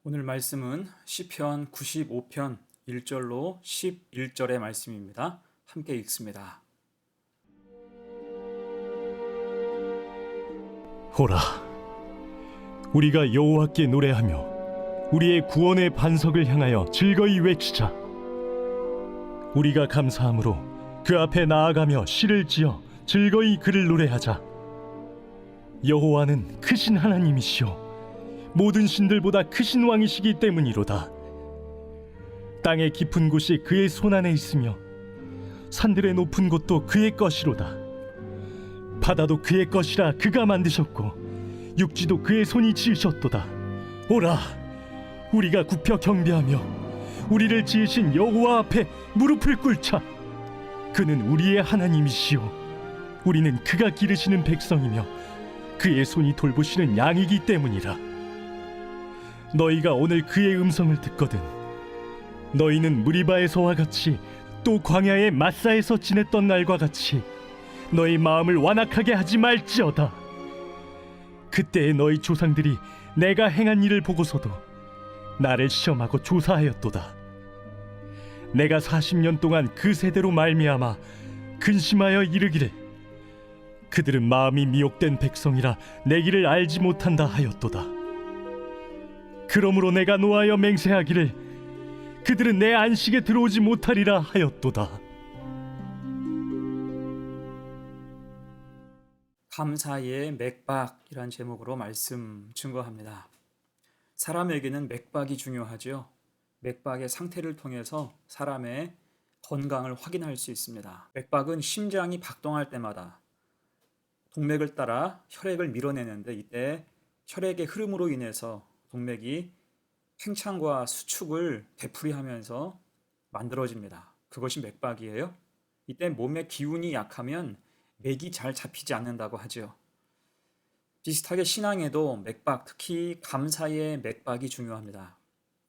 오늘 말씀은 시편 95편 1절로 11절의 말씀입니다. 함께 읽습니다. 호라, 우리가 여호와께 노래하며 우리의 구원의 반석을 향하여 즐거이 외치자. 우리가 감사함으로 그 앞에 나아가며 시를 지어 즐거이 그를 노래하자. 여호와는 크신 하나님이시오 모든 신들보다 크신 왕이시기 때문이로다. 땅의 깊은 곳이 그의 손안에 있으며 산들의 높은 곳도 그의 것이로다. 바다도 그의 것이라 그가 만드셨고 육지도 그의 손이 지으셨도다. 오라, 우리가 굽혀 경배하며 우리를 지으신 여호와 앞에 무릎을 꿇자. 그는 우리의 하나님이시오 우리는 그가 기르시는 백성이며 그의 손이 돌보시는 양이기 때문이라. 너희가 오늘 그의 음성을 듣거든 너희는 무리바에서와 같이 또 광야의 마사에서 지냈던 날과 같이 너희 마음을 완악하게 하지 말지어다. 그때의 너희 조상들이 내가 행한 일을 보고서도 나를 시험하고 조사하였도다. 내가 40년 동안 그 세대로 말미암아 근심하여 이르기를 그들은 마음이 미혹된 백성이라 내 길을 알지 못한다 하였도다. 그러므로 내가 노하여 맹세하기를 그들은 내 안식에 들어오지 못하리라 하였도다. 감사의 맥박이란 제목으로 말씀 증거합니다. 사람에게는 맥박이 중요하죠. 맥박의 상태를 통해서 사람의 건강을 확인할 수 있습니다. 맥박은 심장이 박동할 때마다 동맥을 따라 혈액을 밀어내는데 이때 혈액의 흐름으로 인해서 동맥이 팽창과 수축을 되풀이하면서 만들어집니다. 그것이 맥박이에요. 이때 몸의 기운이 약하면 맥이 잘 잡히지 않는다고 하죠. 비슷하게 신앙에도 맥박, 특히 감사의 맥박이 중요합니다.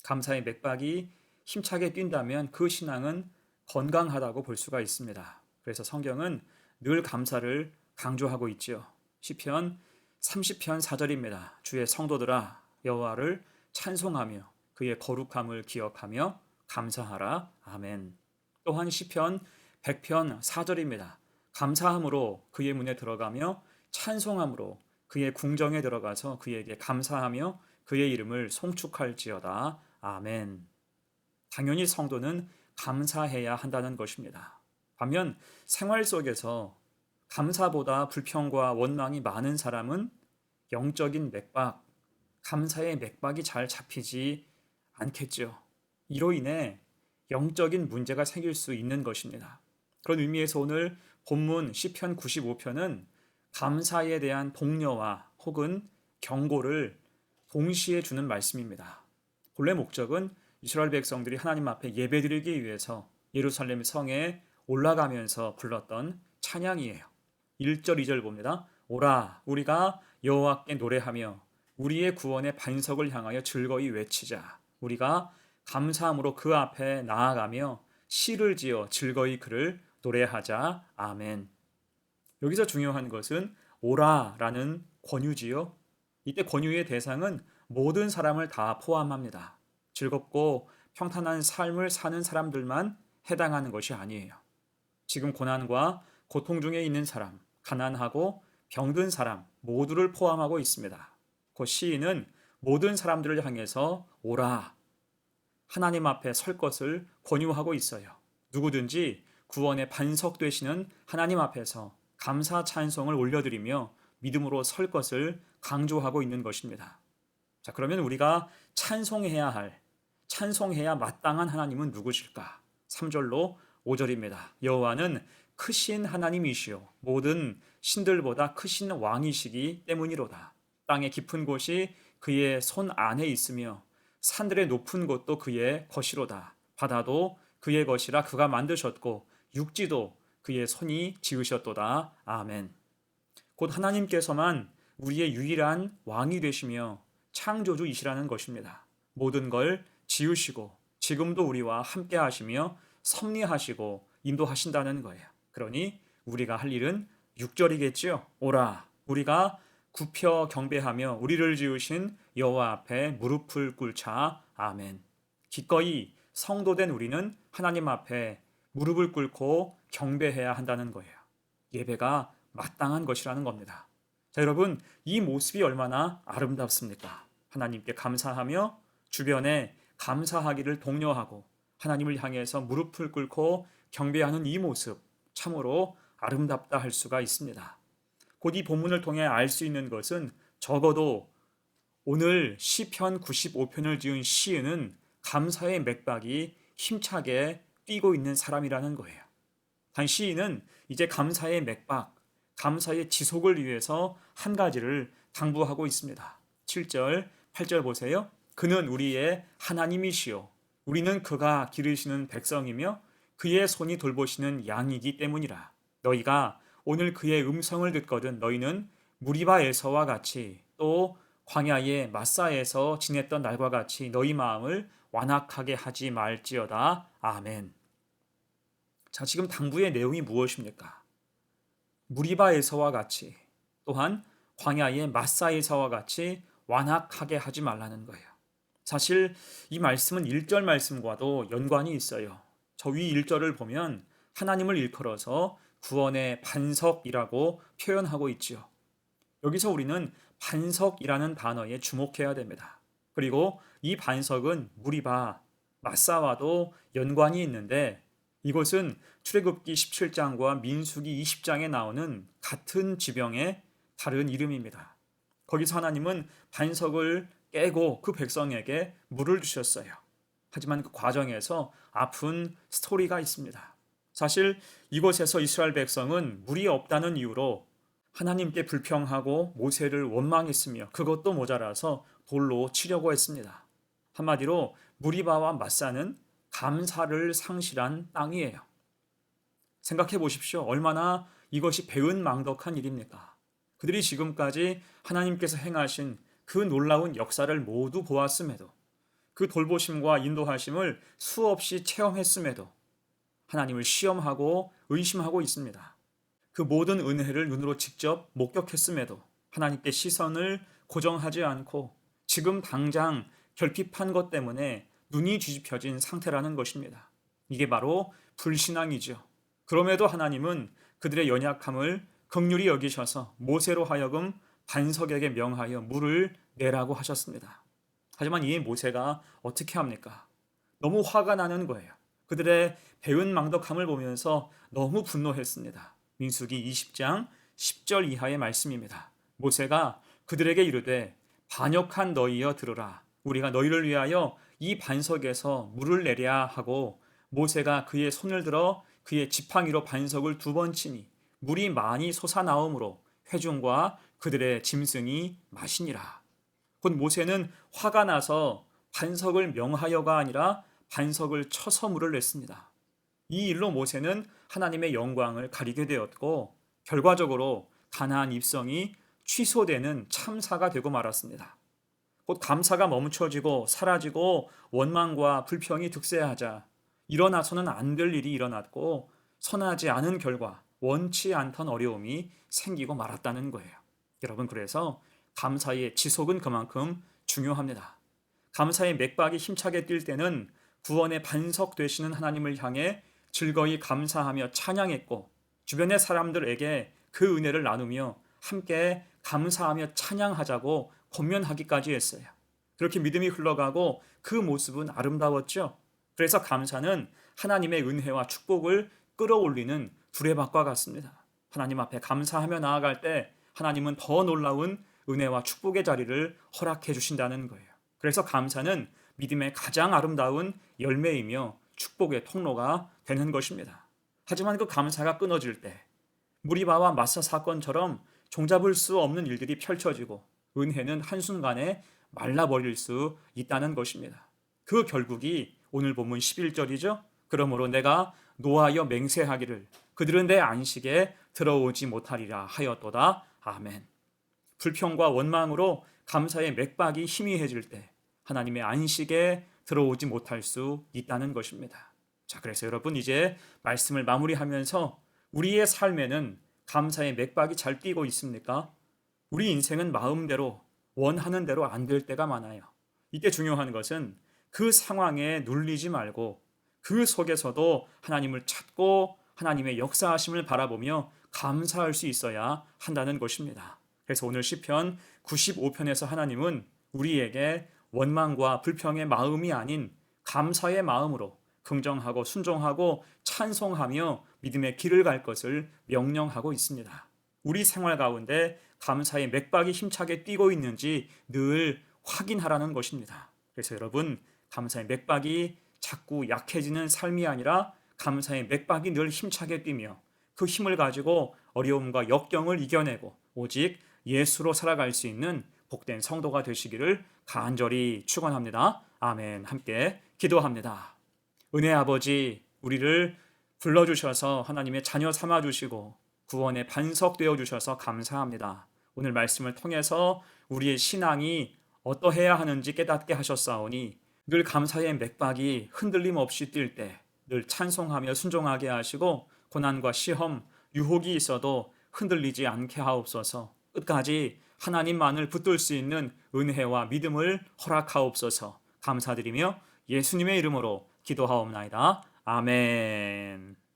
감사의 맥박이 힘차게 뛴다면 그 신앙은 건강하다고 볼 수가 있습니다. 그래서 성경은 늘 감사를 강조하고 있죠. 시편 30편 4절입니다. 주의 성도들아 여호와를 찬송하며 그의 거룩함을 기억하며 감사하라. 아멘. 또한 시편 100편 4절입니다. 감사함으로 그의 문에 들어가며 찬송함으로 그의 궁정에 들어가서 그에게 감사하며 그의 이름을 송축할지어다. 아멘. 당연히 성도는 감사해야 한다는 것입니다. 반면 생활 속에서 감사보다 불평과 원망이 많은 사람은 영적인 맥박, 감사의 맥박이 잘 잡히지 않겠죠. 이로 인해 영적인 문제가 생길 수 있는 것입니다. 그런 의미에서 오늘 본문 시편 95편은 감사에 대한 독려와 혹은 경고를 동시에 주는 말씀입니다. 본래 목적은 이스라엘 백성들이 하나님 앞에 예배드리기 위해서 예루살렘 성에 올라가면서 불렀던 찬양이에요. 1절 2절 봅니다. 오라 우리가 여호와께 노래하며 우리의 구원의 반석을 향하여 즐거이 외치자. 우리가 감사함으로 그 앞에 나아가며 시를 지어 즐거이 그를 노래하자. 아멘. 여기서 중요한 것은 오라라는 권유지요. 이때 권유의 대상은 모든 사람을 다 포함합니다. 즐겁고 평탄한 삶을 사는 사람들만 해당하는 것이 아니에요. 지금 고난과 고통 중에 있는 사람, 가난하고 병든 사람 모두를 포함하고 있습니다. 그 시인은 모든 사람들을 향해서 오라, 하나님 앞에 설 것을 권유하고 있어요. 누구든지 구원의 반석 되시는 하나님 앞에서 감사 찬송을 올려드리며 믿음으로 설 것을 강조하고 있는 것입니다. 자, 그러면 우리가 찬송해야 마땅한 하나님은 누구실까? 3절로 5절입니다. 여호와는 크신 하나님이시요 모든 신들보다 크신 왕이시기 때문이로다. 땅의 깊은 곳이 그의 손 안에 있으며 산들의 높은 곳도 그의 것이로다. 바다도 그의 것이라 그가 만드셨고 육지도 그의 손이 지으셨도다. 아멘. 곧 하나님께서만 우리의 유일한 왕이 되시며 창조주이시라는 것입니다. 모든 걸 지으시고 지금도 우리와 함께 하시며 섭리하시고 인도하신다는 거예요. 그러니 우리가 할 일은 6절이겠지요. 오라 우리가 굽혀 경배하며 우리를 지으신 여호와 앞에 무릎을 꿇자. 아멘. 기꺼이 성도된 우리는 하나님 앞에 무릎을 꿇고 경배해야 한다는 거예요. 예배가 마땅한 것이라는 겁니다. 자, 여러분, 이 모습이 얼마나 아름답습니까? 하나님께 감사하며 주변에 감사하기를 독려하고 하나님을 향해서 무릎을 꿇고 경배하는 이 모습, 참으로 아름답다 할 수가 있습니다. 곧 이 본문을 통해 알 수 있는 것은 적어도 오늘 시편 95편을 지은 시인은 감사의 맥박이 힘차게 뛰고 있는 사람이라는 거예요. 단 시인은 이제 감사의 맥박, 감사의 지속을 위해서 한 가지를 당부하고 있습니다. 7절, 8절 보세요. 그는 우리의 하나님이시요. 우리는 그가 기르시는 백성이며 그의 손이 돌보시는 양이기 때문이라. 너희가 오늘 그의 음성을 듣거든 너희는 무리바에서와 같이 또 광야의 마사에서 지냈던 날과 같이 너희 마음을 완악하게 하지 말지어다. 아멘. 자, 지금 당부의 내용이 무엇입니까? 무리바에서와 같이 또한 광야의 마사에서와 같이 완악하게 하지 말라는 거예요. 사실 이 말씀은 1절 말씀과도 연관이 있어요. 저 위 1절을 보면 하나님을 일컬어서 구원의 반석이라고 표현하고 있지요. 여기서 우리는 반석이라는 단어에 주목해야 됩니다. 그리고 이 반석은 무리바, 마사와도 연관이 있는데 이것은 출애굽기 17장과 민수기 20장에 나오는 같은 지병의 다른 이름입니다. 거기서 하나님은 반석을 깨고 그 백성에게 물을 주셨어요. 하지만 그 과정에서 아픈 스토리가 있습니다. 사실 이곳에서 이스라엘 백성은 물이 없다는 이유로 하나님께 불평하고 모세를 원망했으며 그것도 모자라서 돌로 치려고 했습니다. 한마디로 무리바와 마사는 감사를 상실한 땅이에요. 생각해 보십시오. 얼마나 이것이 배은망덕한 일입니까? 그들이 지금까지 하나님께서 행하신 그 놀라운 역사를 모두 보았음에도 그 돌보심과 인도하심을 수없이 체험했음에도 하나님을 시험하고 의심하고 있습니다. 그 모든 은혜를 눈으로 직접 목격했음에도 하나님께 시선을 고정하지 않고 지금 당장 결핍한 것 때문에 눈이 뒤집혀진 상태라는 것입니다. 이게 바로 불신앙이죠. 그럼에도 하나님은 그들의 연약함을 긍휼히 여기셔서 모세로 하여금 반석에게 명하여 물을 내라고 하셨습니다. 하지만 이 모세가 어떻게 합니까? 너무 화가 나는 거예요. 그들의 배은망덕함을 보면서 너무 분노했습니다. 민수기 20장 10절 이하의 말씀입니다. 모세가 그들에게 이르되 반역한 너희여 들으라. 우리가 너희를 위하여 이 반석에서 물을 내랴 하고 모세가 그의 손을 들어 그의 지팡이로 반석을 2번 치니 물이 많이 솟아나오므로 회중과 그들의 짐승이 마시니라. 곧 모세는 화가 나서 반석을 명하여가 아니라 반석을 쳐서 물을 냈습니다. 이 일로 모세는 하나님의 영광을 가리게 되었고 결과적으로 가나안 입성이 취소되는 참사가 되고 말았습니다. 곧 감사가 멈춰지고 사라지고 원망과 불평이 득세하자 일어나서는 안 될 일이 일어났고 선하지 않은 결과 원치 않던 어려움이 생기고 말았다는 거예요. 여러분, 그래서 감사의 지속은 그만큼 중요합니다. 감사의 맥박이 힘차게 뛸 때는 구원의 반석 되시는 하나님을 향해 즐거이 감사하며 찬양했고 주변의 사람들에게 그 은혜를 나누며 함께 감사하며 찬양하자고 권면하기까지 했어요. 그렇게 믿음이 흘러가고 그 모습은 아름다웠죠. 그래서 감사는 하나님의 은혜와 축복을 끌어올리는 두레박과 같습니다. 하나님 앞에 감사하며 나아갈 때 하나님은 더 놀라운 은혜와 축복의 자리를 허락해 주신다는 거예요. 그래서 감사는 믿음의 가장 아름다운 열매이며 축복의 통로가 되는 것입니다. 하지만 그 감사가 끊어질 때 무리바와 마사 사건처럼 종잡을 수 없는 일들이 펼쳐지고 은혜는 한순간에 말라버릴 수 있다는 것입니다. 그 결국이 오늘 본문 11절이죠. 그러므로 내가 노하여 맹세하기를 그들은 내 안식에 들어오지 못하리라 하였도다. 아멘. 불평과 원망으로 감사의 맥박이 희미해질 때 하나님의 안식에 들어오지 못할 수 있다는 것입니다. 자, 그래서 여러분 이제 말씀을 마무리하면서 우리의 삶에는 감사의 맥박이 잘 뛰고 있습니까? 우리 인생은 마음대로 원하는 대로 안 될 때가 많아요. 이때 중요한 것은 그 상황에 눌리지 말고 그 속에서도 하나님을 찾고 하나님의 역사하심을 바라보며 감사할 수 있어야 한다는 것입니다. 그래서 오늘 시편 95편에서 하나님은 우리에게 원망과 불평의 마음이 아닌 감사의 마음으로 긍정하고 순종하고 찬송하며 믿음의 길을 갈 것을 명령하고 있습니다. 우리 생활 가운데 감사의 맥박이 힘차게 뛰고 있는지 늘 확인하라는 것입니다. 그래서 여러분, 감사의 맥박이 자꾸 약해지는 삶이 아니라 감사의 맥박이 늘 힘차게 뛰며 그 힘을 가지고 어려움과 역경을 이겨내고 오직 예수로 살아갈 수 있는 복된 성도가 되시기를 간절히 축원합니다. 아멘. 함께 기도합니다. 은혜 아버지, 우리를 불러주셔서 하나님의 자녀 삼아주시고 구원의 반석 되어주셔서 감사합니다. 오늘 말씀을 통해서 우리의 신앙이 어떠해야 하는지 깨닫게 하셨사오니 늘 감사의 맥박이 흔들림 없이 뛸 때 늘 찬송하며 순종하게 하시고 고난과 시험, 유혹이 있어도 흔들리지 않게 하옵소서. 끝까지 하나님만을 붙들 수 있는 은혜와 믿음을 허락하옵소서. 감사드리며 예수님의 이름으로 기도하옵나이다. 아멘.